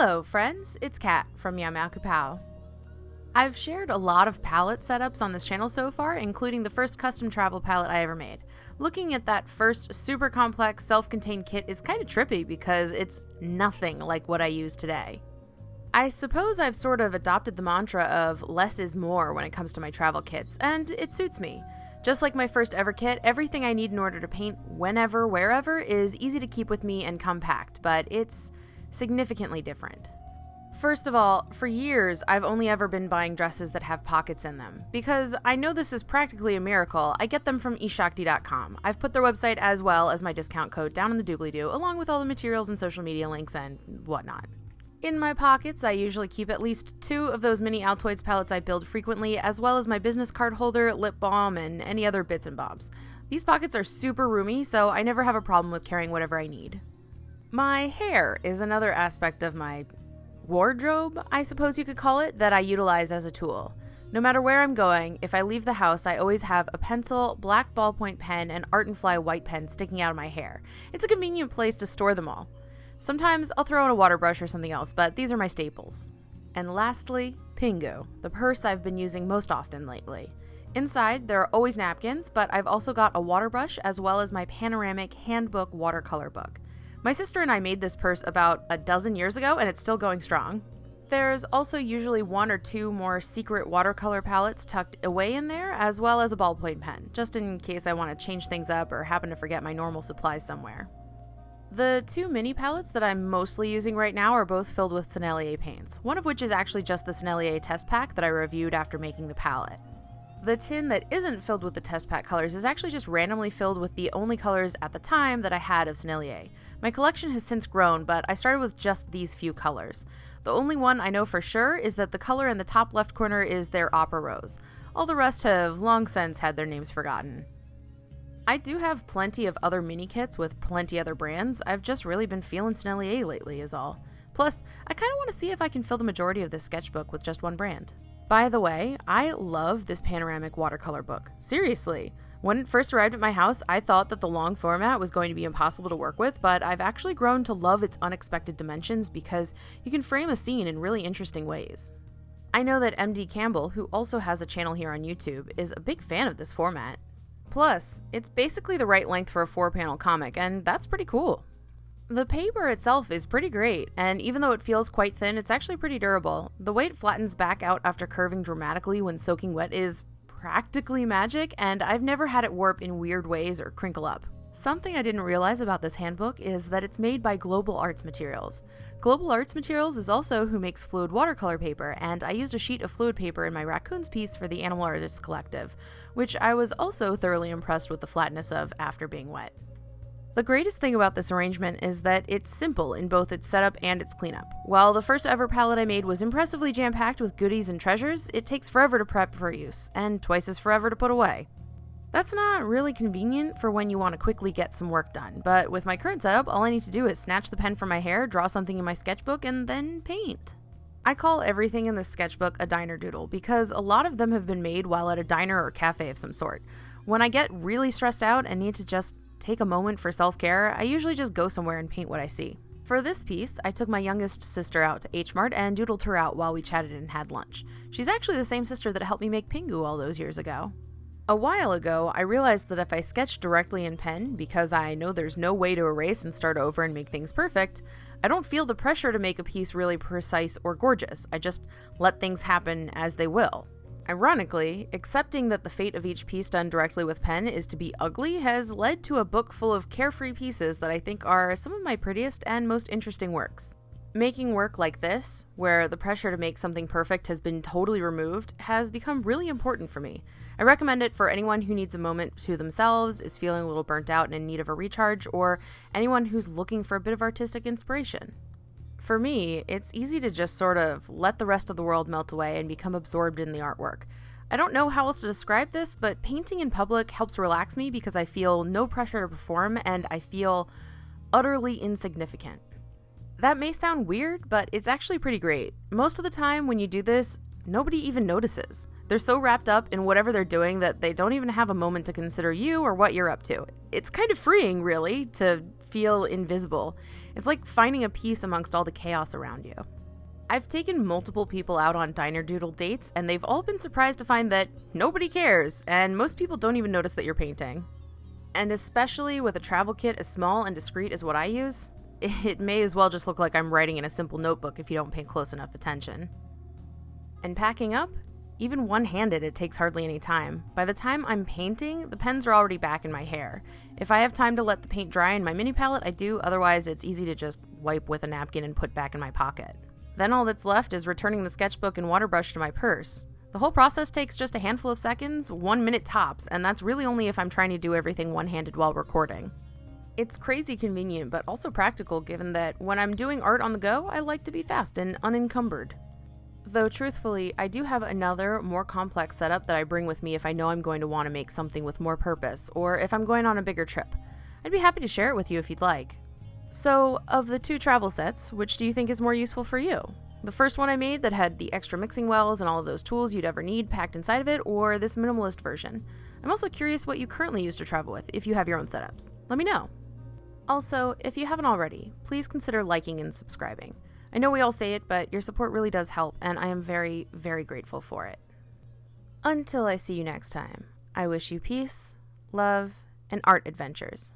Hello friends, it's Kat from Meow Meow Kapow. I've shared a lot of palette setups on this channel so far, including the first custom travel palette I ever made. Looking at that first super complex self-contained kit is kind of trippy because it's nothing like what I use today. I suppose I've sort of adopted the mantra of less is more when it comes to my travel kits, and it suits me. Just like my first ever kit, everything I need in order to paint whenever, wherever is easy to keep with me and compact, but it's significantly different. First of all, for years, I've only ever been buying dresses that have pockets in them. Because I know this is practically a miracle, I get them from eShakti.com. I've put their website as well as my discount code down in the doobly-doo, along with all the materials and social media links and whatnot. In my pockets, I usually keep at least 2 of those mini Altoids palettes I build frequently, as well as my business card holder, lip balm, and any other bits and bobs. These pockets are super roomy, so I never have a problem with carrying whatever I need. My hair is another aspect of my wardrobe, I suppose you could call it, that I utilize as a tool. No matter where I'm going, if I leave the house, I always have a pencil, black ballpoint pen, and Art & Fly white pen sticking out of my hair. It's a convenient place to store them all. Sometimes I'll throw in a water brush or something else, but these are my staples. And lastly, Pingu, the purse I've been using most often lately. Inside, there are always napkins, but I've also got a water brush as well as my panoramic handbook watercolor book. My sister and I made this purse about a dozen years ago, and it's still going strong. There's also usually 1 or 2 more secret watercolor palettes tucked away in there, as well as a ballpoint pen, just in case I want to change things up or happen to forget my normal supplies somewhere. The 2 mini palettes that I'm mostly using right now are both filled with Sennelier paints, one of which is actually just the Sennelier test pack that I reviewed after making the palette. The tin that isn't filled with the test pack colors is actually just randomly filled with the only colors at the time that I had of Sennelier. My collection has since grown, but I started with just these few colors. The only one I know for sure is that the color in the top left corner is their Opera Rose. All the rest have long since had their names forgotten. I do have plenty of other mini kits with plenty other brands. I've just really been feeling Sennelier lately is all. Plus, I kind of want to see if I can fill the majority of this sketchbook with just one brand. By the way, I love this panoramic watercolor book. Seriously. When it first arrived at my house, I thought that the long format was going to be impossible to work with, but I've actually grown to love its unexpected dimensions because you can frame a scene in really interesting ways. I know that MD Campbell, who also has a channel here on YouTube, is a big fan of this format. Plus, it's basically the right length for a 4-panel comic, and that's pretty cool. The paper itself is pretty great, and even though it feels quite thin, it's actually pretty durable. The way it flattens back out after curving dramatically when soaking wet is practically magic, and I've never had it warp in weird ways or crinkle up. Something I didn't realize about this handbook is that it's made by Global Arts Materials. Global Arts Materials is also who makes fluid watercolor paper, and I used a sheet of fluid paper in my raccoons piece for the Animal Artists Collective, which I was also thoroughly impressed with the flatness of after being wet. The greatest thing about this arrangement is that it's simple in both its setup and its cleanup. While the first ever palette I made was impressively jam-packed with goodies and treasures, it takes forever to prep for use, and twice as forever to put away. That's not really convenient for when you want to quickly get some work done, but with my current setup, all I need to do is snatch the pen from my hair, draw something in my sketchbook, and then paint. I call everything in this sketchbook a diner doodle because a lot of them have been made while at a diner or cafe of some sort. When I get really stressed out and need to just take a moment for self-care, I usually just go somewhere and paint what I see. For this piece, I took my youngest sister out to H Mart and doodled her out while we chatted and had lunch. She's actually the same sister that helped me make Pingu all those years ago. A while ago, I realized that if I sketch directly in pen, because I know there's no way to erase and start over and make things perfect, I don't feel the pressure to make a piece really precise or gorgeous. I just let things happen as they will. Ironically, accepting that the fate of each piece done directly with pen is to be ugly has led to a book full of carefree pieces that I think are some of my prettiest and most interesting works. Making work like this, where the pressure to make something perfect has been totally removed, has become really important for me. I recommend it for anyone who needs a moment to themselves, is feeling a little burnt out and in need of a recharge, or anyone who's looking for a bit of artistic inspiration. For me, it's easy to just sort of let the rest of the world melt away and become absorbed in the artwork. I don't know how else to describe this, but painting in public helps relax me because I feel no pressure to perform and I feel utterly insignificant. That may sound weird, but it's actually pretty great. Most of the time when you do this, nobody even notices. They're so wrapped up in whatever they're doing that they don't even have a moment to consider you or what you're up to. It's kind of freeing, really, to feel invisible. It's like finding a peace amongst all the chaos around you. I've taken multiple people out on diner doodle dates, and they've all been surprised to find that nobody cares, and most people don't even notice that you're painting. And especially with a travel kit as small and discreet as what I use, it may as well just look like I'm writing in a simple notebook if you don't pay close enough attention. And packing up? Even one-handed, it takes hardly any time. By the time I'm painting, the pens are already back in my hair. If I have time to let the paint dry in my mini palette, I do, otherwise it's easy to just wipe with a napkin and put back in my pocket. Then all that's left is returning the sketchbook and water brush to my purse. The whole process takes just a handful of seconds, 1 minute tops, and that's really only if I'm trying to do everything one-handed while recording. It's crazy convenient, but also practical given that when I'm doing art on the go, I like to be fast and unencumbered. Though truthfully, I do have another, more complex setup that I bring with me if I know I'm going to want to make something with more purpose, or if I'm going on a bigger trip. I'd be happy to share it with you if you'd like. So, of the 2 travel sets, which do you think is more useful for you? The first one I made that had the extra mixing wells and all of those tools you'd ever need packed inside of it, or this minimalist version? I'm also curious what you currently use to travel with, if you have your own setups. Let me know. Also, if you haven't already, please consider liking and subscribing. I know we all say it, but your support really does help, and I am very, very grateful for it. Until I see you next time, I wish you peace, love, and art adventures.